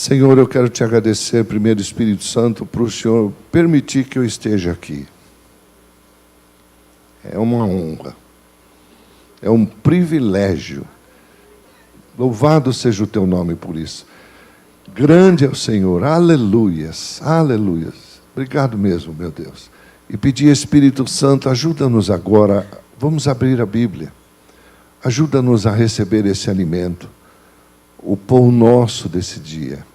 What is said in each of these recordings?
Senhor, eu quero te agradecer, primeiro Espírito Santo, por o Senhor permitir que eu esteja aqui. É uma honra, é um privilégio. Louvado seja o teu nome por isso. Grande é o Senhor, aleluias, aleluias. Obrigado mesmo, meu Deus. E pedir, Espírito Santo, ajuda-nos agora, vamos abrir a Bíblia. Ajuda-nos a receber esse alimento, o pão nosso desse dia.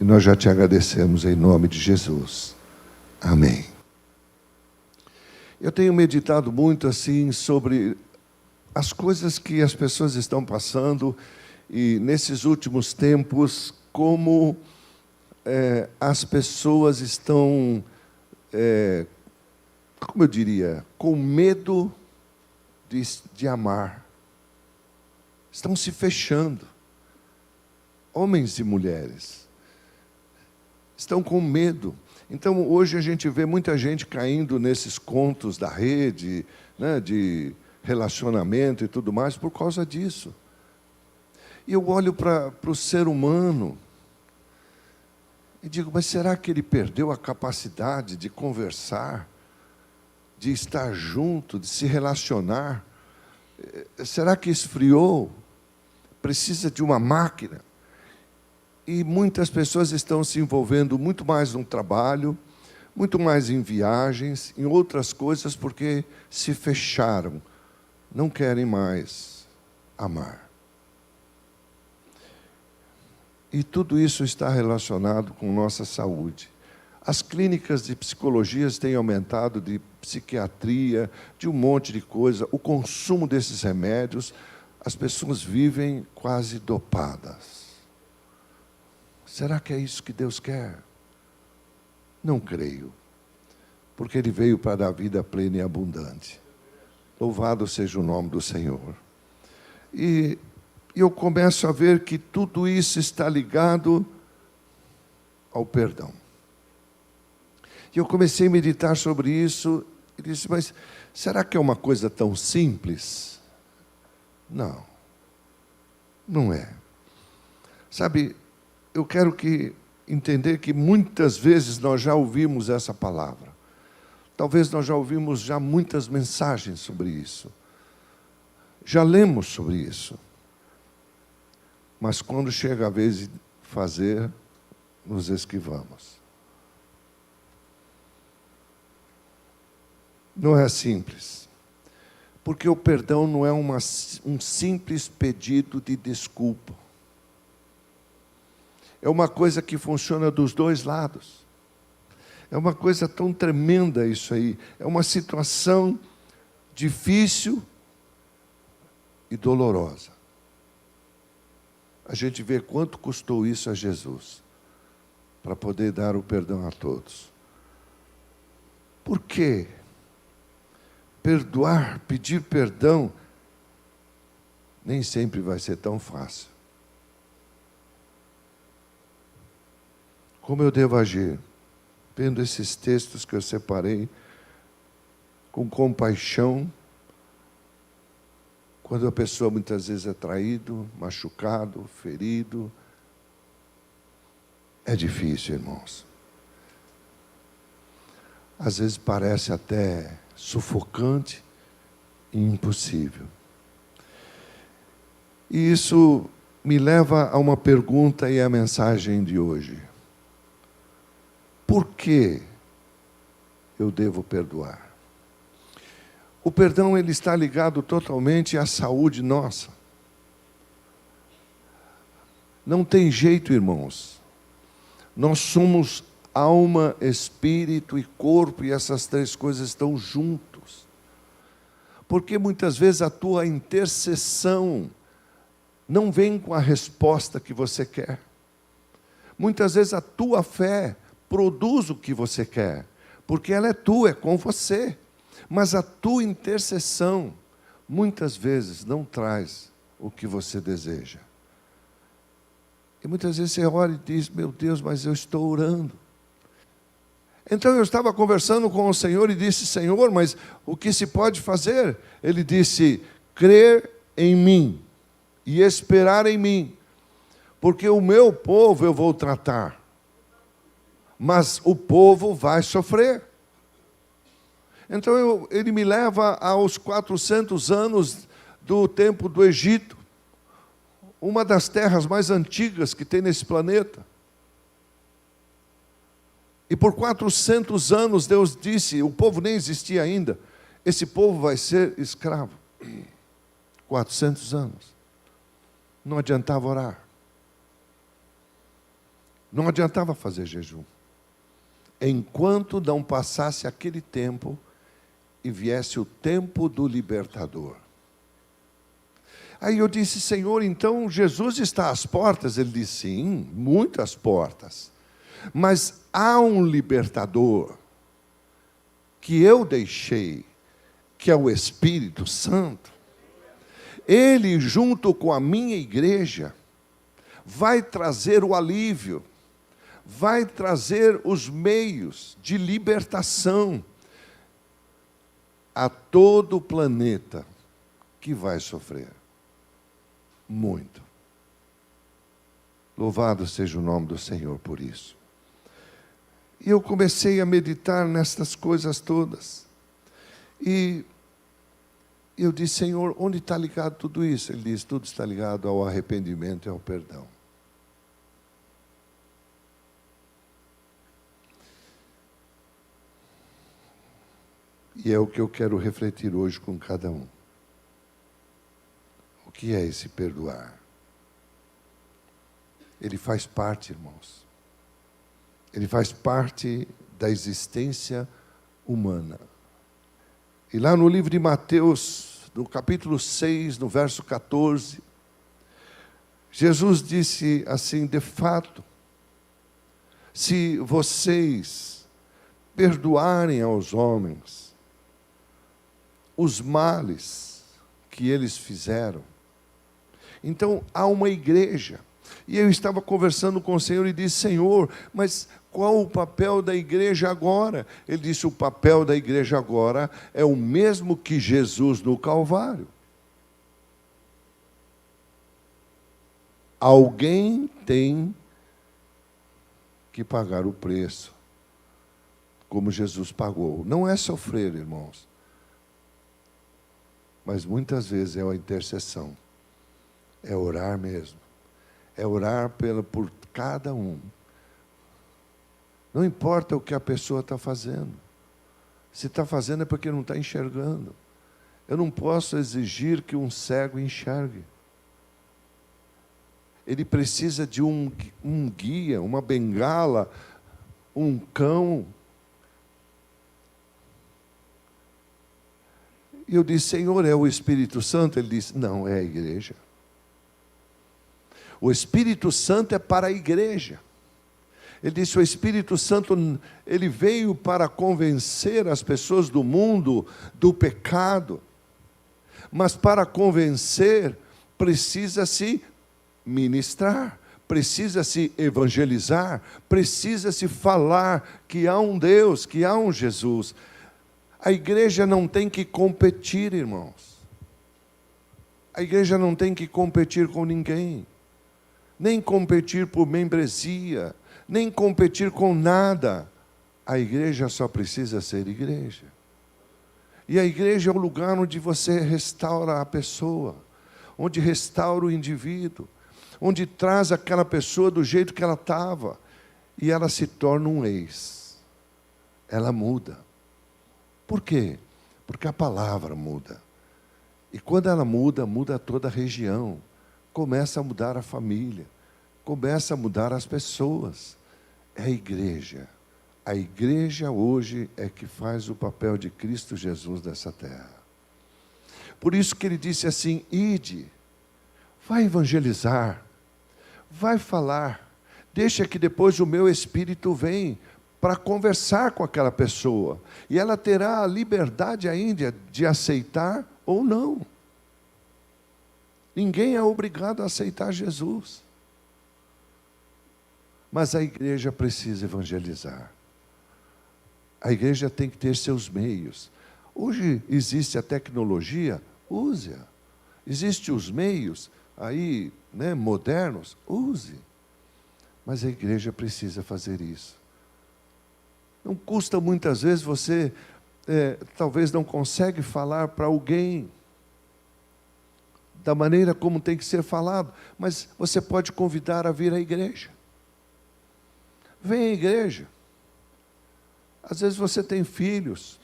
E nós já te agradecemos em nome de Jesus. Amém. Eu tenho meditado muito assim sobre as coisas que as pessoas estão passando e nesses últimos tempos, como as pessoas estão, como eu diria, com medo de amar. Estão se fechando. Homens e mulheres estão com medo. Então, hoje a gente vê muita gente caindo nesses contos da rede, né, de relacionamento e tudo mais, por causa disso. E eu olho para o ser humano e digo, mas será que ele perdeu a capacidade de conversar, de estar junto, de se relacionar? Será que esfriou? Precisa de uma máquina? E muitas pessoas estão se envolvendo muito mais no trabalho, muito mais em viagens, em outras coisas, porque se fecharam, não querem mais amar. E tudo isso está relacionado com nossa saúde. As clínicas de psicologias têm aumentado, de psiquiatria, de um monte de coisa. O consumo desses remédios, as pessoas vivem quase dopadas. Será que é isso que Deus quer? Não creio, porque Ele veio para dar vida plena e abundante. Louvado seja o nome do Senhor. E eu começo a ver que tudo isso está ligado ao perdão. E eu comecei a meditar sobre isso e disse, mas será que é uma coisa tão simples? Não, não é. Sabe, eu quero entender que muitas vezes nós já ouvimos essa palavra. Talvez nós já ouvimos já muitas mensagens sobre isso. Já lemos sobre isso. Mas quando chega a vez de fazer, nos esquivamos. Não é simples. Porque o perdão não é um simples pedido de desculpa. É uma coisa que funciona dos dois lados. É uma coisa tão tremenda isso aí. É uma situação difícil e dolorosa. A gente vê quanto custou isso a Jesus, para poder dar o perdão a todos. Por quê? Perdoar, pedir perdão, nem sempre vai ser tão fácil. Como eu devo agir? Vendo esses textos que eu separei, com compaixão, quando a pessoa muitas vezes é traído, machucado, ferido. É difícil, irmãos. Às vezes parece até sufocante e impossível. E isso me leva a uma pergunta e a mensagem de hoje. Por que eu devo perdoar? O perdão ele está ligado totalmente à saúde nossa. Não tem jeito, irmãos. Nós somos alma, espírito e corpo, e essas três coisas estão juntos. Porque muitas vezes a tua intercessão não vem com a resposta que você quer. Muitas vezes a tua fé produz o que você quer, porque ela é tua, é com você. Mas a tua intercessão, muitas vezes, não traz o que você deseja. E muitas vezes você ora e diz, meu Deus, mas eu estou orando. Então eu estava conversando com o Senhor e disse, Senhor, mas o que se pode fazer? Ele disse, crer em mim e esperar em mim. porque o meu povo eu vou tratar, mas o povo vai sofrer. Então ele me leva aos 400 anos do tempo do Egito, uma das terras mais antigas que tem nesse planeta. E por 400 anos Deus disse, o povo nem existia ainda, esse povo vai ser escravo. 400 anos. Não adiantava orar. Não adiantava fazer jejum. Enquanto não passasse aquele tempo e viesse o tempo do libertador. Aí eu disse, Senhor, então Jesus está às portas? Ele disse, sim, muitas portas. Mas há um libertador que eu deixei, que é o Espírito Santo. Ele, junto com a minha igreja, vai trazer o alívio, vai trazer os meios de libertação a todo o planeta que vai sofrer muito. Louvado seja o nome do Senhor por isso. E eu comecei a meditar nestas coisas todas. E eu disse, Senhor, onde está ligado tudo isso? Ele disse, tudo está ligado ao arrependimento e ao perdão. E é o que eu quero refletir hoje com cada um. O que é esse perdoar? Ele faz parte, irmãos. Ele faz parte da existência humana. E lá no livro de Mateus, no capítulo 6, no verso 14, Jesus disse assim, de fato, se vocês perdoarem aos homens os males que eles fizeram, então há uma igreja. E eu estava conversando com o Senhor e disse, Senhor, mas qual o papel da igreja agora? Ele disse, o papel da igreja agora é o mesmo que Jesus no Calvário. Alguém tem que pagar o preço, como Jesus pagou. Não é sofrer, irmãos, mas muitas vezes é a intercessão, é orar mesmo. É orar por cada um. Não importa o que a pessoa está fazendo. Se está fazendo é porque não está enxergando. Eu não posso exigir que um cego enxergue. Ele precisa de um guia, uma bengala, um cão. E eu disse, Senhor, é o Espírito Santo? Ele disse, não, é a igreja. O Espírito Santo é para a igreja. Ele disse, o Espírito Santo, ele veio para convencer as pessoas do mundo do pecado. Mas para convencer, precisa-se ministrar, precisa-se evangelizar, precisa-se falar que há um Deus, que há um Jesus. A igreja não tem que competir, irmãos. A igreja não tem que competir com ninguém. Nem competir por membresia, nem competir com nada. A igreja só precisa ser igreja. E a igreja é o lugar onde você restaura a pessoa, onde restaura o indivíduo, onde traz aquela pessoa do jeito que ela estava, e ela se torna um ex. Ela muda. Por quê? Porque a palavra muda. E quando ela muda, muda toda a região. Começa a mudar a família, começa a mudar as pessoas. É a igreja. A igreja hoje é que faz o papel de Cristo Jesus nessa terra. Por isso que ele disse assim, ide, vai evangelizar, vai falar, deixa que depois o meu Espírito vem para conversar com aquela pessoa, e ela terá a liberdade ainda de aceitar ou não. Ninguém é obrigado a aceitar Jesus. Mas a igreja precisa evangelizar. A igreja tem que ter seus meios. Hoje existe a tecnologia, use-a. Existem os meios, aí, né, modernos, use. Mas a igreja precisa fazer isso. Não custa muitas vezes você, talvez não consegue falar para alguém da maneira como tem que ser falado, mas você pode convidar a vir à igreja. Vem à igreja. Às vezes você tem filhos,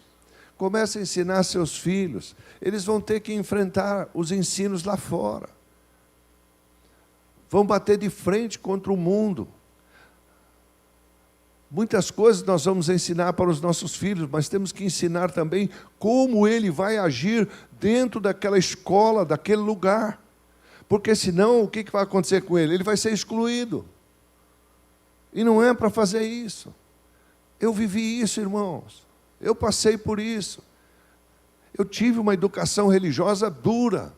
comece a ensinar seus filhos, eles vão ter que enfrentar os ensinos lá fora. Vão bater de frente contra o mundo. Muitas coisas nós vamos ensinar para os nossos filhos, mas temos que ensinar também como ele vai agir dentro daquela escola, daquele lugar. Porque senão, o que vai acontecer com ele? Ele vai ser excluído. E não é para fazer isso. Eu vivi isso, irmãos. Eu passei por isso. Eu tive uma educação religiosa dura,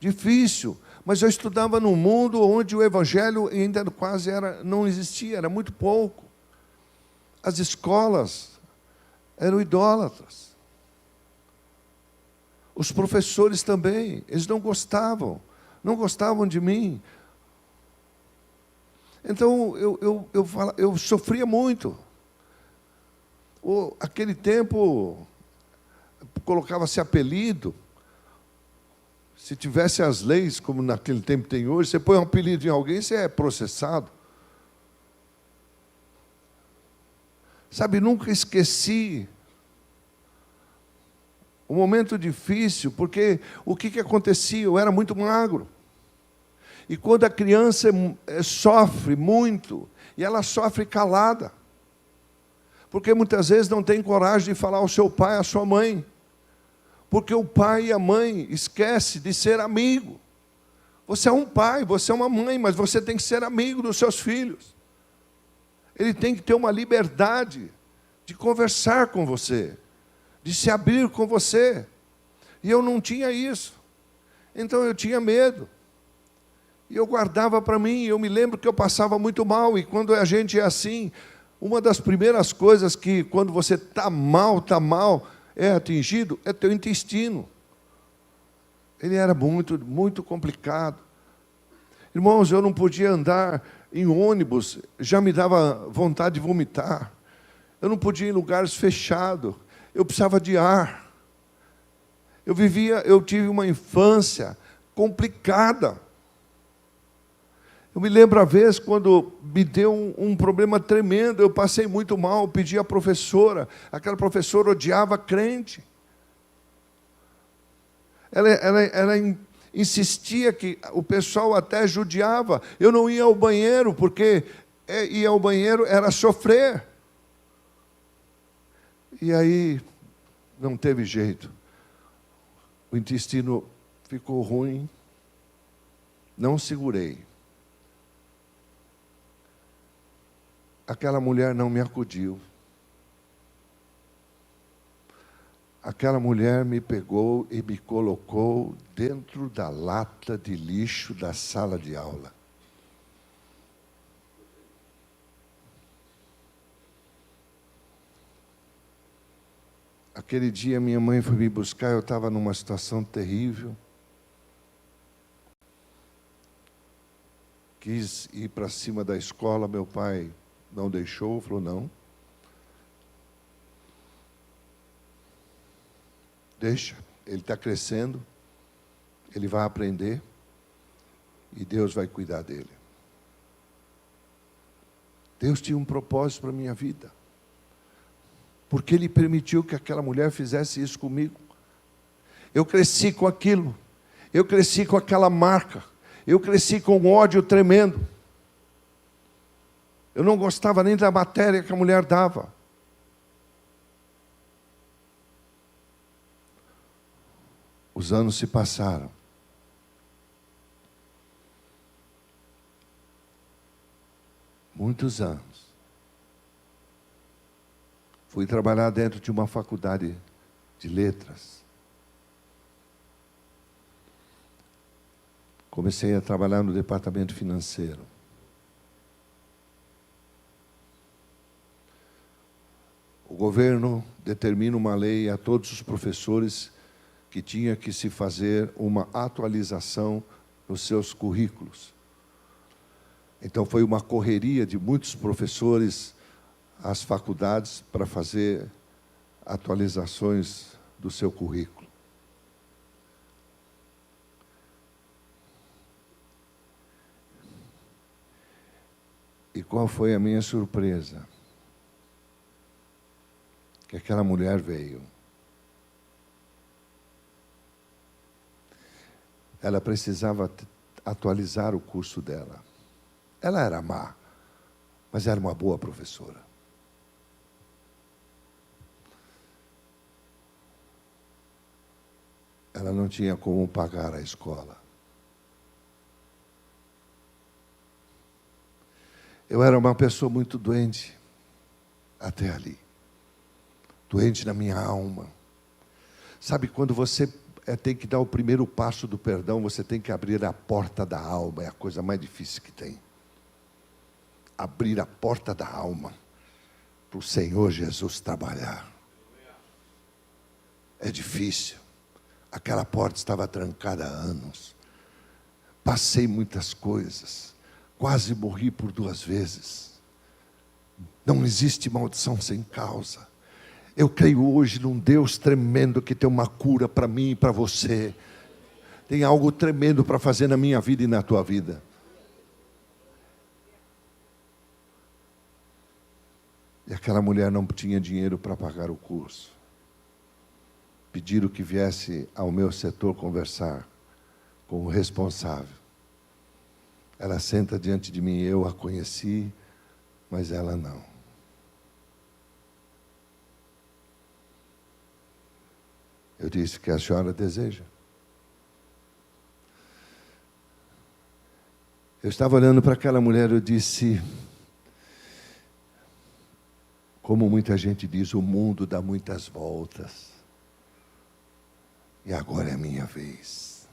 difícil, mas eu estudava num mundo onde o evangelho ainda quase não existia, era muito pouco. As escolas eram idólatras. Os professores também, eles não gostavam de mim. Então, eu sofria muito. Aquele tempo, colocava-se apelido. Se tivesse as leis, como naquele tempo tem hoje, você põe um apelido em alguém, você é processado. Sabe, nunca esqueci um momento difícil, porque o que acontecia? Eu era muito magro. E quando a criança sofre muito, e ela sofre calada, porque muitas vezes não tem coragem de falar ao seu pai, à sua mãe, porque o pai e a mãe esquecem de ser amigo. Você é um pai, você é uma mãe, mas você tem que ser amigo dos seus filhos. Ele tem que ter uma liberdade de conversar com você, de se abrir com você. E eu não tinha isso. Então eu tinha medo. E eu guardava para mim. Eu me lembro que eu passava muito mal. E quando a gente é assim, uma das primeiras coisas que, quando você está mal, é atingido, é teu intestino. Ele era muito, muito complicado. Irmãos, eu não podia andar em ônibus, já me dava vontade de vomitar. Eu não podia ir em lugares fechados. Eu precisava de ar. Eu tive uma infância complicada. Eu me lembro a vez quando me deu um problema tremendo, eu passei muito mal, pedi à professora, aquela professora odiava crente. Ela insistia que o pessoal até judiava. Eu não ia ao banheiro, porque ir ao banheiro era sofrer. E aí, não teve jeito. O intestino ficou ruim, não segurei. Aquela mulher não me acudiu. Aquela mulher me pegou e me colocou dentro da lata de lixo da sala de aula. Aquele dia minha mãe foi me buscar, eu estava numa situação terrível. Quis ir para cima da escola, meu pai não deixou, falou não. Deixa, ele está crescendo, ele vai aprender e Deus vai cuidar dele. Deus tinha um propósito para a minha vida. Porque Ele permitiu que aquela mulher fizesse isso comigo. Eu cresci com aquilo. Eu cresci com aquela marca. Eu cresci com um ódio tremendo. Eu não gostava nem da matéria que a mulher dava. Os anos se passaram. Muitos anos. Fui trabalhar dentro de uma faculdade de letras. Comecei a trabalhar no departamento financeiro. O governo determina uma lei a todos os professores que tinha que se fazer uma atualização nos seus currículos. Então foi uma correria de muitos professores às faculdades para fazer atualizações do seu currículo. E qual foi a minha surpresa? Que aquela mulher veio. Ela precisava atualizar o curso dela. Ela era má, mas era uma boa professora. Ela não tinha como pagar a escola. Eu era uma pessoa muito doente, até ali. Doente na minha alma. Sabe, quando você tem que dar o primeiro passo do perdão, você tem que abrir a porta da alma, é a coisa mais difícil que tem. Abrir a porta da alma para o Senhor Jesus trabalhar. É difícil. Aquela porta estava trancada há anos. Passei muitas coisas. Quase morri por 2 vezes. Não existe maldição sem causa. Eu creio hoje num Deus tremendo que tem uma cura para mim e para você. Tem algo tremendo para fazer na minha vida e na tua vida. E aquela mulher não tinha dinheiro para pagar o curso. Pediram que viesse ao meu setor conversar com o responsável. Ela senta diante de mim, eu a conheci, mas ela não. Eu disse: que a senhora deseja? Eu estava olhando para aquela mulher, eu disse, como muita gente diz, o mundo dá muitas voltas. E agora é a minha vez.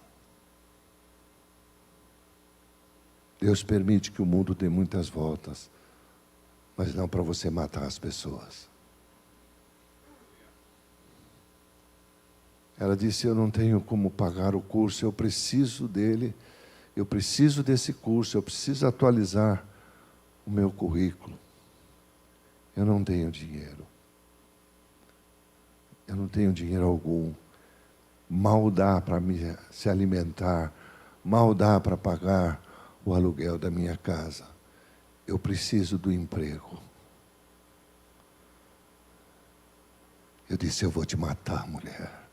Deus permite que o mundo dê muitas voltas, mas não para você matar as pessoas. Ela disse: eu não tenho como pagar o curso, eu preciso dele, eu preciso desse curso, eu preciso atualizar o meu currículo. Eu não tenho dinheiro. Eu não tenho dinheiro algum. Mal dá para se alimentar, mal dá para pagar o aluguel da minha casa. Eu preciso do emprego. Eu disse: eu vou te matar, mulher.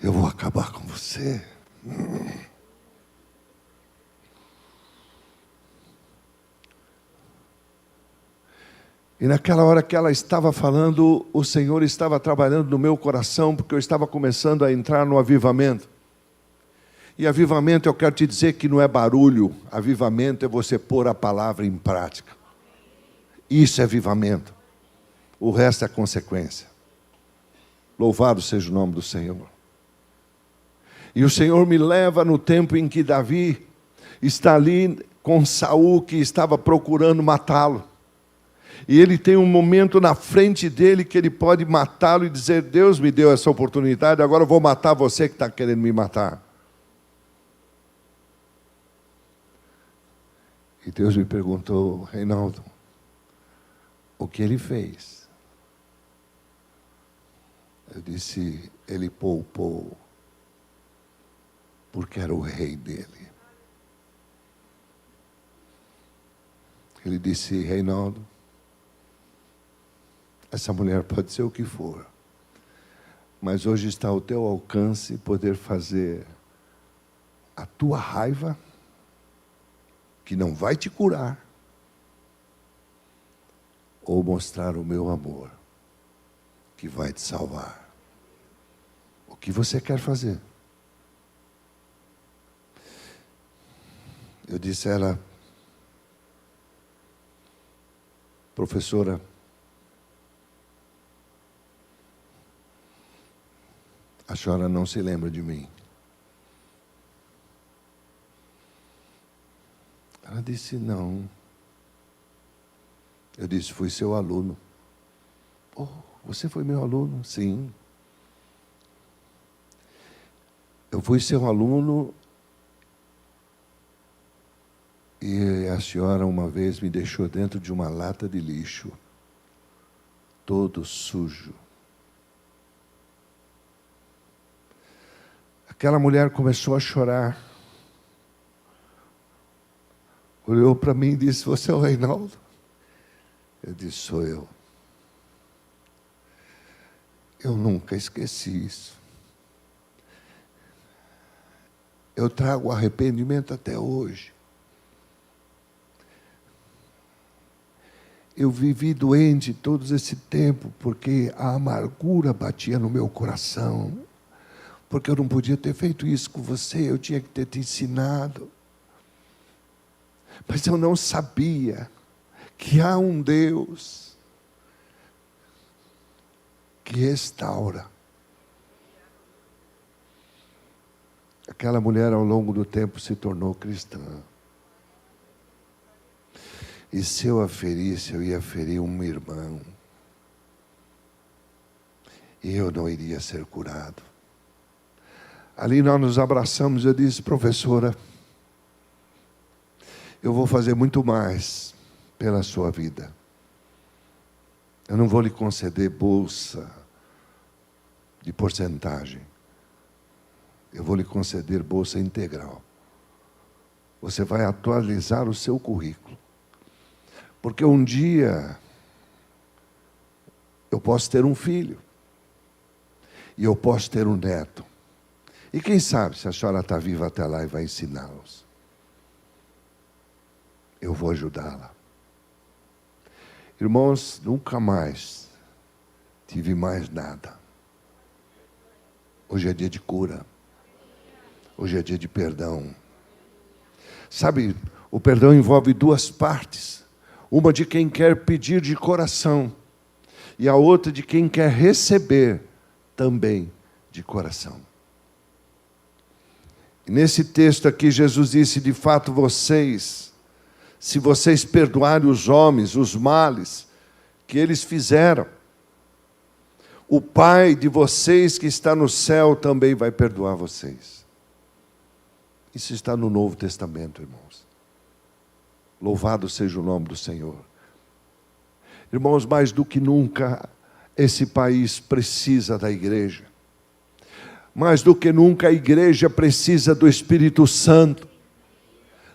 Eu vou acabar com você. E naquela hora que ela estava falando, o Senhor estava trabalhando no meu coração, porque eu estava começando a entrar no avivamento. E avivamento, eu quero te dizer que não é barulho. Avivamento é você pôr a palavra em prática. Isso é avivamento. O resto é consequência. Louvado seja o nome do Senhor. E o Senhor me leva no tempo em que Davi está ali com Saul, que estava procurando matá-lo. E ele tem um momento na frente dele que ele pode matá-lo e dizer: Deus me deu essa oportunidade, agora eu vou matar você que está querendo me matar. E Deus me perguntou: Reinaldo, o que ele fez? Eu disse: ele poupou, porque era o rei dele. Ele disse: Reinaldo, essa mulher pode ser o que for, mas hoje está ao teu alcance poder fazer a tua raiva, que não vai te curar, ou mostrar o meu amor, que vai te salvar. O que você quer fazer? Eu disse a ela: professora, a senhora não se lembra de mim. Ela disse: não. Eu disse: fui seu aluno. Oh, você foi meu aluno? Sim. Eu fui seu aluno e a senhora uma vez me deixou dentro de uma lata de lixo, todo sujo. Aquela mulher começou a chorar. Olhou para mim e disse: você é o Reinaldo? Eu disse: sou eu. Eu nunca esqueci isso. Eu trago arrependimento até hoje. Eu vivi doente todo esse tempo porque a amargura batia no meu coração. Porque eu não podia ter feito isso com você, eu tinha que ter te ensinado. Mas eu não sabia que há um Deus que restaura. Aquela mulher, ao longo do tempo, se tornou cristã. E se eu a ferisse, eu ia ferir um irmão. E eu não iria ser curado. Ali nós nos abraçamos e eu disse: professora, eu vou fazer muito mais pela sua vida. Eu não vou lhe conceder bolsa de porcentagem. Eu vou lhe conceder bolsa integral. Você vai atualizar o seu currículo. Porque um dia eu posso ter um filho. E eu posso ter um neto. E quem sabe se a senhora está viva até lá e vai ensiná-los. Eu vou ajudá-la. Irmãos, nunca mais tive mais nada. Hoje é dia de cura. Hoje é dia de perdão. Sabe, o perdão envolve duas partes. Uma de quem quer pedir de coração. E a outra de quem quer receber também de coração. E nesse texto aqui, Jesus disse: de fato vocês, se vocês perdoarem os homens, os males que eles fizeram, o Pai de vocês que está no céu também vai perdoar vocês. Isso está no Novo Testamento, irmãos. Louvado seja o nome do Senhor. Irmãos, mais do que nunca, esse país precisa da igreja. Mais do que nunca, a igreja precisa do Espírito Santo.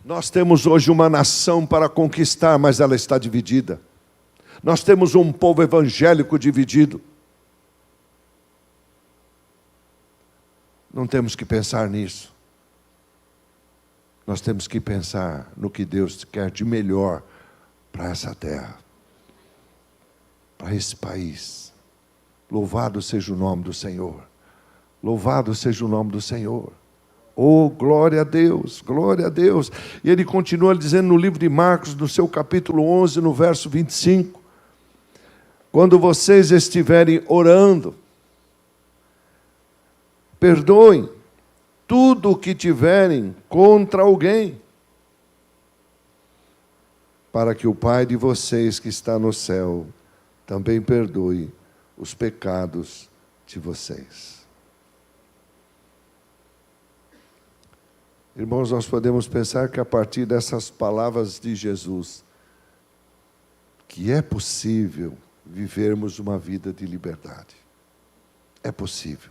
Nós temos hoje uma nação para conquistar, mas ela está dividida. Nós temos um povo evangélico dividido. Não temos que pensar nisso. Nós temos que pensar no que Deus quer de melhor para essa terra, para esse país. Louvado seja o nome do Senhor. Louvado seja o nome do Senhor. Oh, glória a Deus, glória a Deus. E ele continua dizendo no livro de Marcos, no seu capítulo 11, no verso 25. Quando vocês estiverem orando, perdoem tudo o que tiverem contra alguém, para que o Pai de vocês que está no céu também perdoe os pecados de vocês. Irmãos, nós podemos pensar que a partir dessas palavras de Jesus, que é possível vivermos uma vida de liberdade. É possível.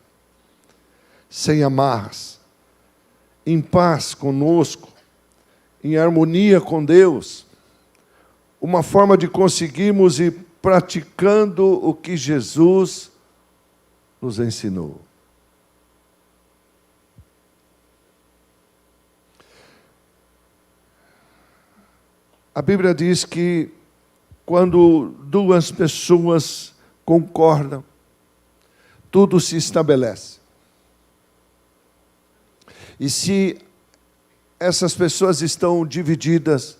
Sem amarras, em paz conosco, em harmonia com Deus, uma forma de conseguirmos ir praticando o que Jesus nos ensinou. A Bíblia diz que quando duas pessoas concordam, tudo se estabelece. E se essas pessoas estão divididas,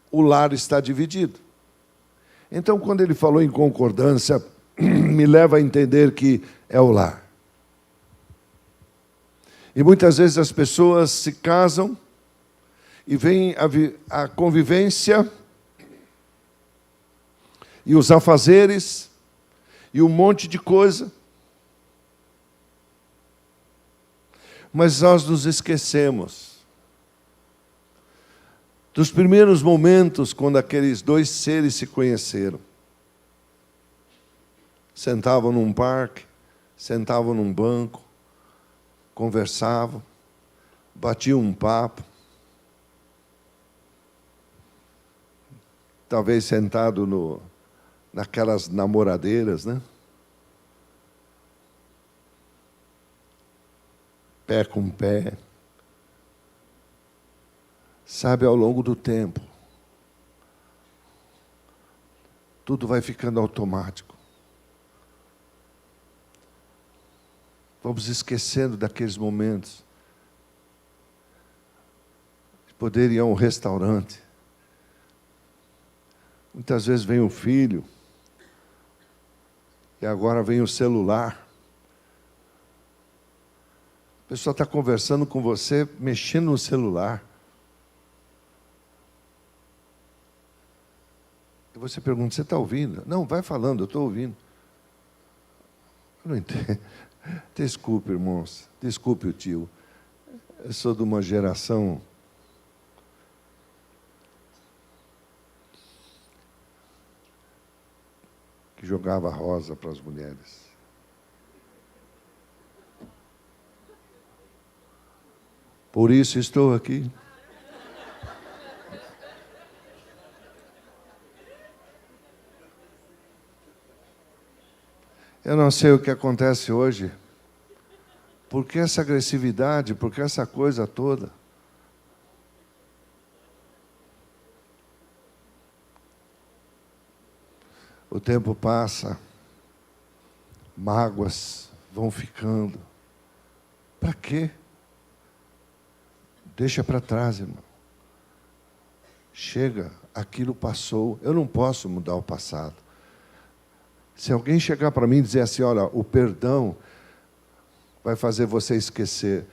o lar está dividido. Então, quando ele falou em concordância, me leva a entender que é o lar. E muitas vezes as pessoas se casam e vem a convivência e os afazeres e um monte de coisa. Mas nós nos esquecemos dos primeiros momentos quando aqueles dois seres se conheceram. Sentavam num parque, sentavam num banco, conversavam, batiam um papo. Talvez sentado naquelas namoradeiras, né? Pé com pé. Sabe, ao longo do tempo, tudo vai ficando automático. Vamos esquecendo daqueles momentos de poder ir a um restaurante. Muitas vezes vem o filho, e agora vem o celular. A pessoa está conversando com você, mexendo no celular. E você pergunta, você está ouvindo? Não, vai falando, eu estou ouvindo. Eu não entendo. Desculpe, irmãos, desculpe o tio. Eu sou de uma geração que jogava rosa para as mulheres. Por isso estou aqui. Eu não sei o que acontece hoje. Por que essa agressividade? Por que essa coisa toda? O tempo passa, mágoas vão ficando. Para quê? Deixa para trás, irmão. Chega, aquilo passou. Eu não posso mudar o passado. Se alguém chegar para mim e dizer assim, olha, o perdão vai fazer você esquecer,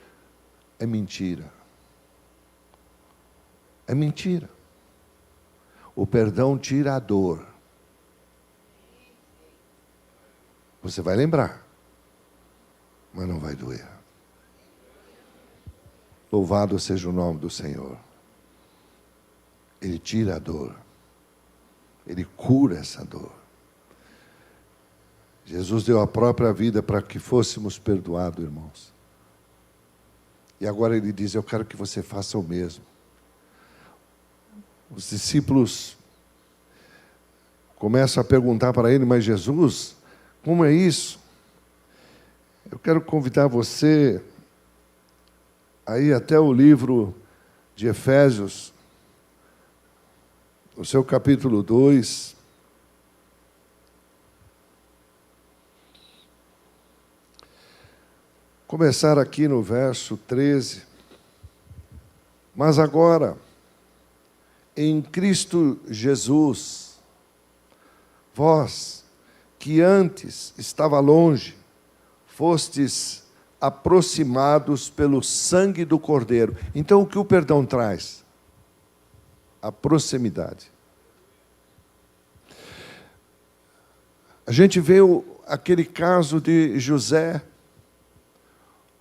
é mentira. É mentira. O perdão tira a dor. Você vai lembrar, mas não vai doer. Louvado seja o nome do Senhor. Ele tira a dor. Ele cura essa dor. Jesus deu a própria vida para que fôssemos perdoados, irmãos. E agora Ele diz, eu quero que você faça o mesmo. Os discípulos começam a perguntar para Ele, mas Jesus, como é isso? Eu quero convidar você a ir até o livro de Efésios, o seu capítulo 2. Começar aqui no verso 13. Mas agora, em Cristo Jesus, vós, que antes estava longe, fostes aproximados pelo sangue do Cordeiro. Então, o que o perdão traz? A proximidade. A gente vê aquele caso de José,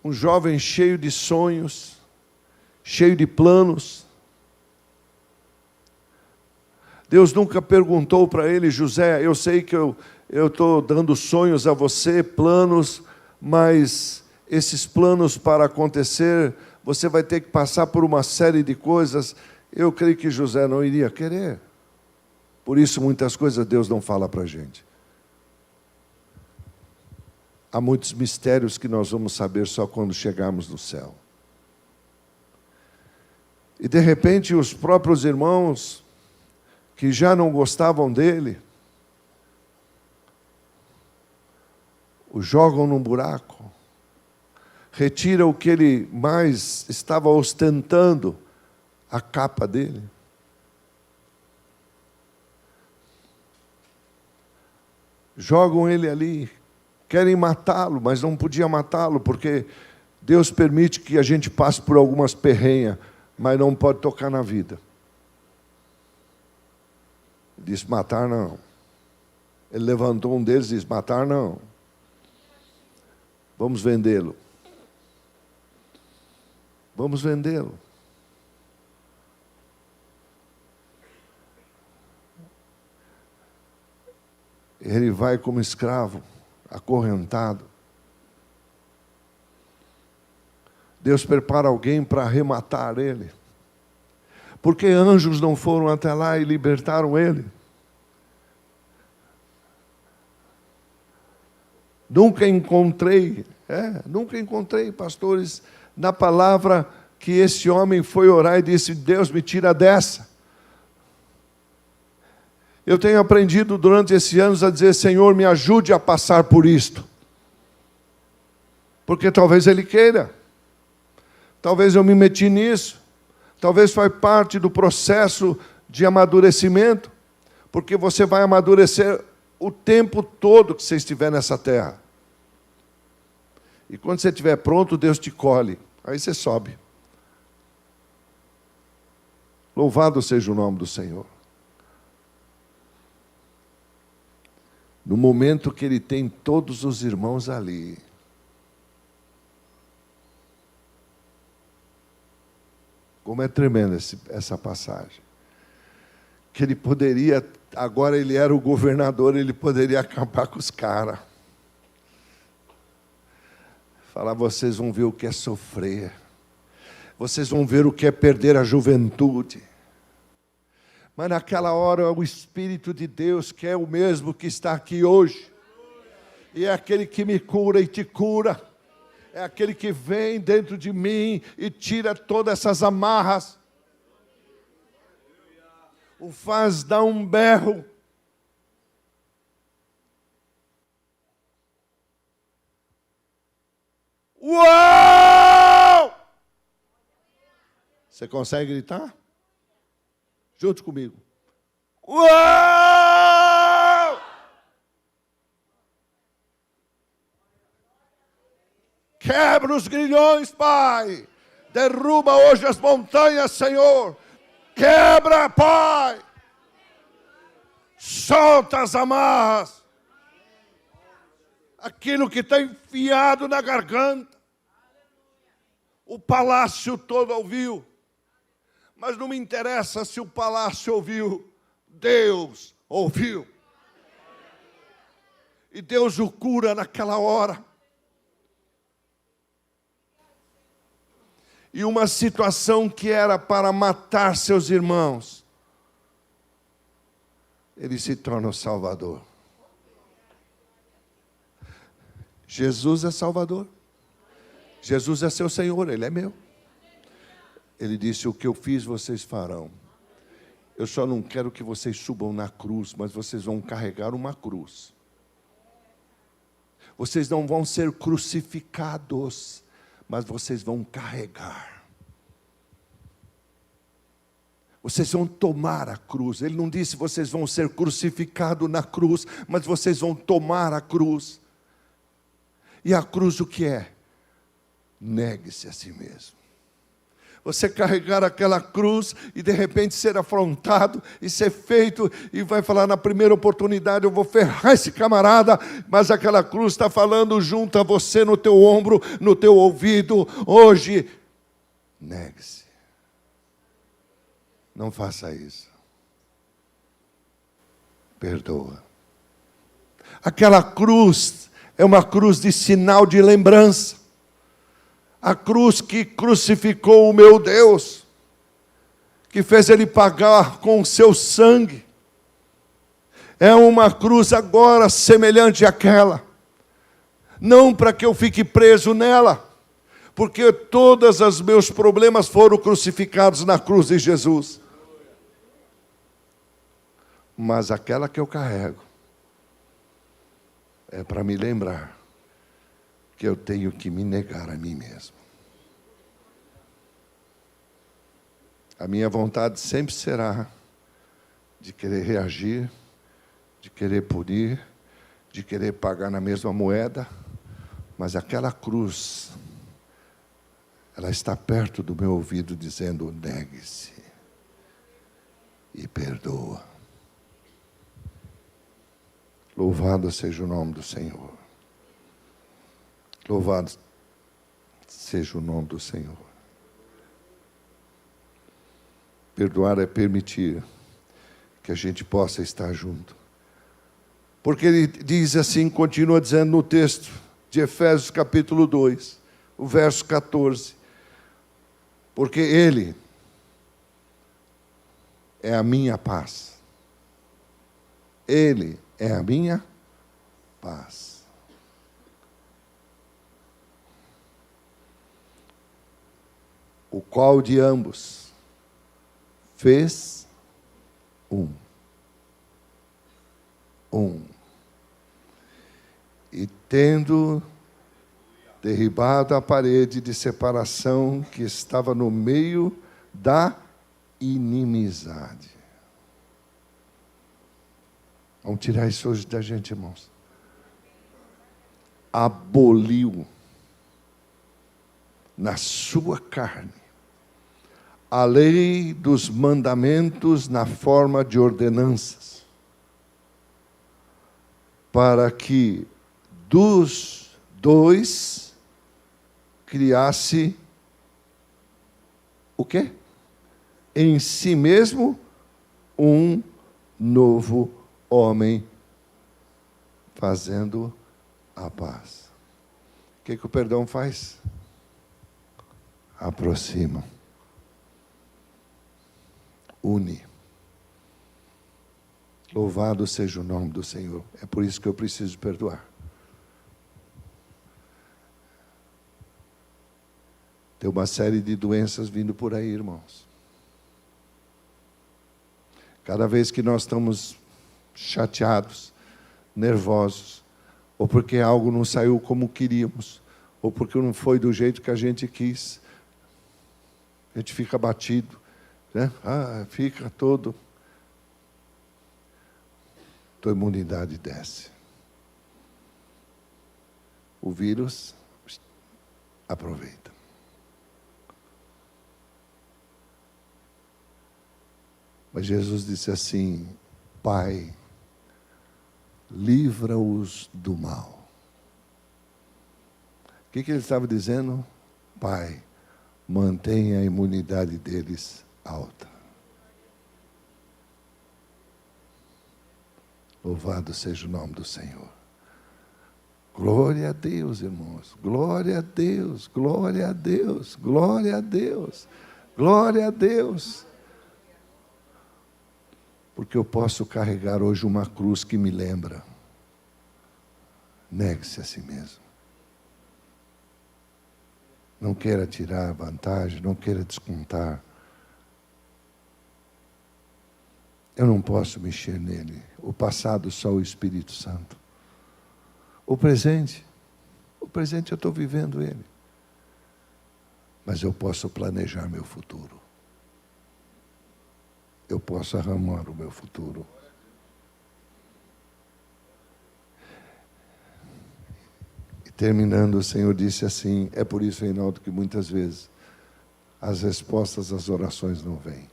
um jovem cheio de sonhos, cheio de planos. Deus nunca perguntou para ele, José, eu sei que eu estou dando sonhos a você, planos, mas esses planos para acontecer, você vai ter que passar por uma série de coisas. Eu creio que José não iria querer. Por isso, muitas coisas Deus não fala para a gente. Há muitos mistérios que nós vamos saber só quando chegarmos no céu. E de repente os próprios irmãos, que já não gostavam dele, o jogam num buraco, retira o que ele mais estava ostentando, a capa dele. Jogam ele ali, querem matá-lo, mas não podia matá-lo, porque Deus permite que a gente passe por algumas perrenhas, mas não pode tocar na vida. Disse, matar não. Ele levantou um deles e disse, matar não. Vamos vendê-lo. Vamos vendê-lo. Ele vai como escravo, acorrentado. Deus prepara alguém para arrematar ele. Porque anjos não foram até lá e libertaram ele? Nunca encontrei, pastores, na palavra que esse homem foi orar e disse: Deus, me tira dessa. Eu tenho aprendido durante esses anos a dizer: Senhor, me ajude a passar por isto. Porque talvez Ele queira. Talvez eu me meti nisso. Talvez faz parte do processo de amadurecimento. Porque você vai amadurecer o tempo todo que você estiver nessa terra. E quando você estiver pronto, Deus te colhe. Aí você sobe. Louvado seja o nome do Senhor. No momento que ele tem todos os irmãos ali, como é tremenda essa passagem. Que ele poderia, agora ele era o governador, ele poderia acabar com os caras. Falar: vocês vão ver o que é sofrer. Vocês vão ver o que é perder a juventude. Mas naquela hora o Espírito de Deus, que é o mesmo que está aqui hoje, e é aquele que me cura e te cura, é aquele que vem dentro de mim e tira todas essas amarras, o faz dar um berro. Uau! Você consegue gritar? Junto comigo. Uau! Quebra os grilhões, Pai. Derruba hoje as montanhas, Senhor. Quebra, Pai. Solta as amarras. Aquilo que está enfiado na garganta. O palácio todo ouviu. Mas não me interessa se o palácio ouviu. Deus ouviu. E Deus o cura naquela hora. E uma situação que era para matar seus irmãos, ele se torna o Salvador. Jesus é Salvador. Jesus é seu Senhor, Ele é meu. Ele disse: o que eu fiz, vocês farão. Eu só não quero que vocês subam na cruz, mas vocês vão carregar uma cruz. Vocês não vão ser crucificados, mas vocês vão carregar. Vocês vão tomar a cruz. Ele não disse: vocês vão ser crucificados na cruz, mas vocês vão tomar a cruz. E a cruz o que é? Negue-se a si mesmo. Você carregar aquela cruz e de repente ser afrontado e ser feito e vai falar: na primeira oportunidade eu vou ferrar esse camarada, mas aquela cruz está falando junto a você, no teu ombro, no teu ouvido: hoje, negue-se. Não faça isso. Perdoa. Aquela cruz é uma cruz de sinal de lembrança. A cruz que crucificou o meu Deus, que fez Ele pagar com o seu sangue, é uma cruz agora semelhante àquela. Não para que eu fique preso nela, porque todos os meus problemas foram crucificados na cruz de Jesus. Mas aquela que eu carrego é para me lembrar que eu tenho que me negar a mim mesmo. A minha vontade sempre será de querer reagir, de querer punir, de querer pagar na mesma moeda, mas aquela cruz, ela está perto do meu ouvido dizendo: negue-se e perdoa. Louvado seja o nome do Senhor. Louvado seja o nome do Senhor. Perdoar é permitir que a gente possa estar junto. Porque ele diz assim, continua dizendo no texto de Efésios capítulo 2, o verso 14. Porque ele é a minha paz. Ele é a minha paz. O qual de ambos fez um. E tendo derribado a parede de separação que estava no meio da inimizade. Vamos tirar isso hoje da gente, irmãos. Aboliu na sua carne a lei dos mandamentos na forma de ordenanças, para que dos dois criasse o quê? Em si mesmo um novo homem, fazendo a paz. O que o perdão faz? Aproxima. Une. Louvado seja o nome do Senhor. É por isso que eu preciso perdoar. Tem uma série de doenças vindo por aí, irmãos. Cada vez que nós estamos chateados, nervosos, ou porque algo não saiu como queríamos, ou porque não foi do jeito que a gente quis, a gente fica abatido, né? Fica todo. Tua imunidade desce. O vírus aproveita. Mas Jesus disse assim: Pai, livra-os do mal. O que ele estava dizendo? Pai, mantenha a imunidade deles alta. Louvado seja o nome do Senhor. Glória a Deus, irmãos. Glória a Deus, glória a Deus, glória a Deus, glória a Deus. Porque eu posso carregar hoje uma cruz que me lembra. Negue-se a si mesmo. Não queira tirar vantagem, não queira descontar. Eu não posso mexer nele. O passado só o Espírito Santo. O presente eu estou vivendo ele. Mas eu posso planejar meu futuro. Eu posso arrumar o meu futuro. E terminando, o Senhor disse assim, é por isso, Reinaldo, que muitas vezes as respostas às orações não vêm.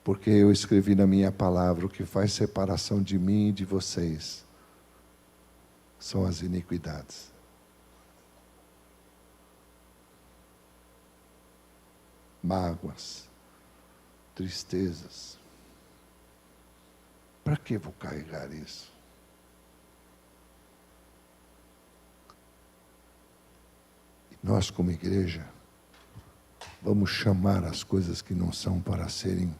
Porque eu escrevi na minha palavra, o que faz separação de mim e de vocês são as iniquidades. Mágoas, tristezas. Para que vou carregar isso? E nós, como igreja, vamos chamar as coisas que não são para serem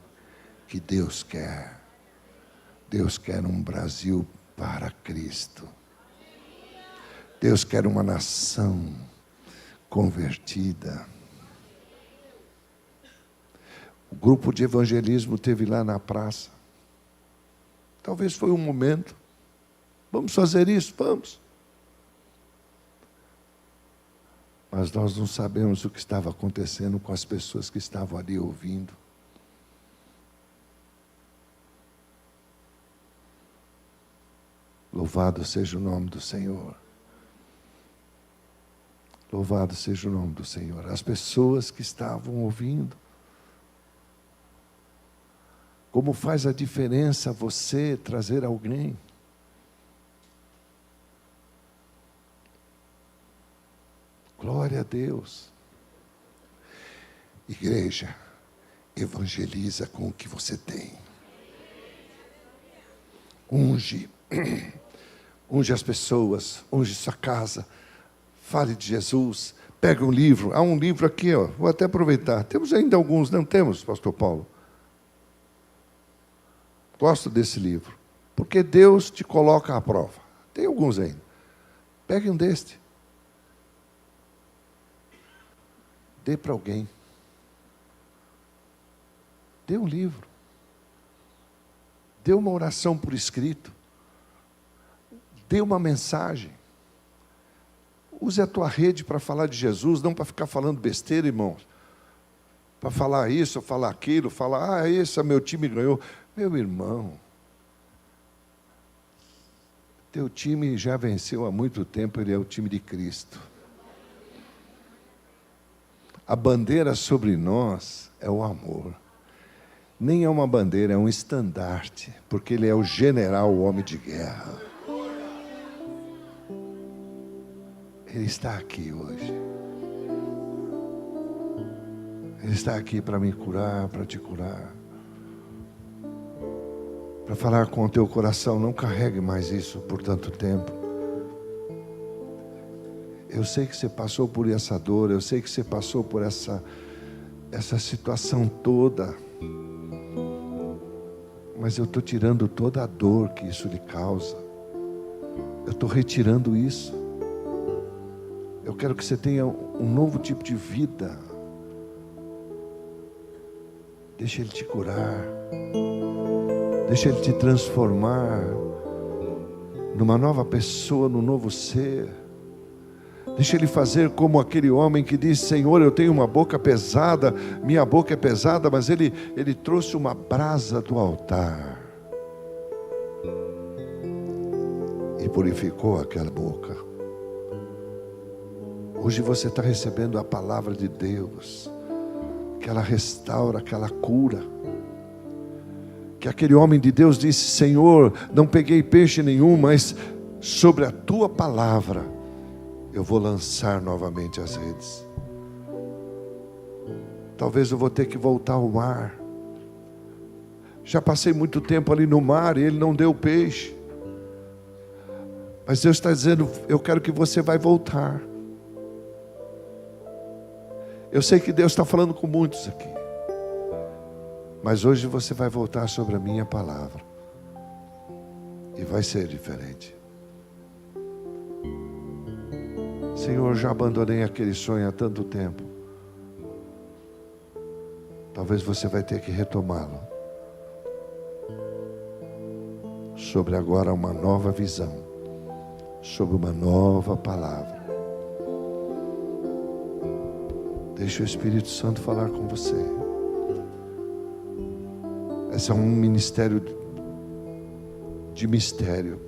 que Deus quer. Deus quer um Brasil para Cristo. Deus quer uma nação convertida. O grupo de evangelismo teve lá na praça. Talvez foi um momento. Vamos fazer isso? Vamos. Mas nós não sabemos o que estava acontecendo com as pessoas que estavam ali ouvindo. Louvado seja o nome do Senhor. Louvado seja o nome do Senhor. As pessoas que estavam ouvindo. Como faz a diferença você trazer alguém? Glória a Deus. Igreja, evangeliza com o que você tem. Unge as pessoas, unge sua casa, fale de Jesus, pega um livro. Há um livro aqui, ó, vou até aproveitar. Temos ainda alguns, não temos, pastor Paulo? Gosto desse livro, porque Deus te coloca à prova. Tem alguns ainda. Pegue um deste. Dê para alguém. Dê um livro. Dê uma oração por escrito. Dê uma mensagem. Use a tua rede para falar de Jesus, não para ficar falando besteira, irmãos. Para falar isso, falar aquilo, falar, esse meu time ganhou. Meu irmão, teu time já venceu há muito tempo, ele é o time de Cristo. A bandeira sobre nós é o amor. Nem é uma bandeira, é um estandarte, porque ele é o general, o homem de guerra. Ele está aqui hoje. Ele está aqui para me curar, para te curar. Para falar com o teu coração, não carregue mais isso por tanto tempo. Eu sei que você passou por essa dor, eu sei que você passou por essa situação toda. Mas eu estou tirando toda a dor que isso lhe causa. Eu estou retirando isso. Eu quero que você tenha um novo tipo de vida. Deixa Ele te curar. Deixa Ele te transformar numa nova pessoa, num novo ser. Deixa Ele fazer como aquele homem que disse: Senhor, eu tenho uma boca pesada, minha boca é pesada, mas Ele trouxe uma brasa do altar e purificou aquela boca. Hoje você está recebendo a palavra de Deus, que ela restaura, que ela cura. Que aquele homem de Deus disse: Senhor, não peguei peixe nenhum, mas sobre a tua palavra eu vou lançar novamente as redes. Talvez eu vou ter que voltar ao mar. Já passei muito tempo ali no mar e ele não deu peixe. Mas Deus está dizendo: eu quero que você vai voltar. Eu sei que Deus está falando com muitos aqui. Mas hoje você vai voltar sobre a minha palavra. E vai ser diferente. Senhor, já abandonei aquele sonho há tanto tempo. Talvez você vai ter que retomá-lo. Sobre agora uma nova visão. Sobre uma nova palavra. Deixa o Espírito Santo falar com você. Esse é um ministério de mistério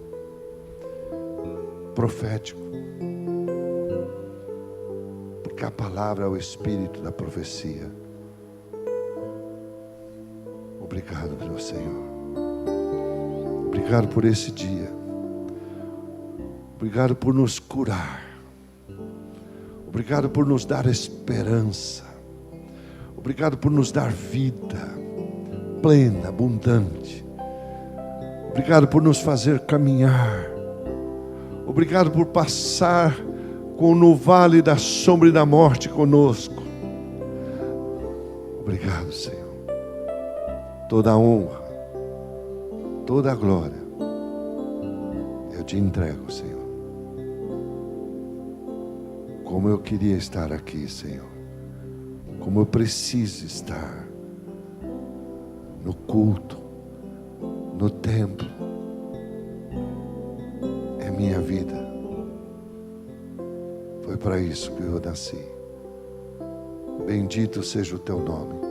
profético. Porque a palavra é o Espírito da profecia. Obrigado, meu Senhor. Obrigado por esse dia. Obrigado por nos curar. Obrigado por nos dar esperança. Obrigado por nos dar vida plena, abundante. Obrigado por nos fazer caminhar. Obrigado por passar no vale da sombra e da morte conosco. Obrigado, Senhor. Toda a honra, toda a glória, eu te entrego, Senhor. Como eu queria estar aqui, Senhor. Como eu preciso estar no culto, no templo. É minha vida. Foi para isso que eu nasci. Bendito seja o teu nome.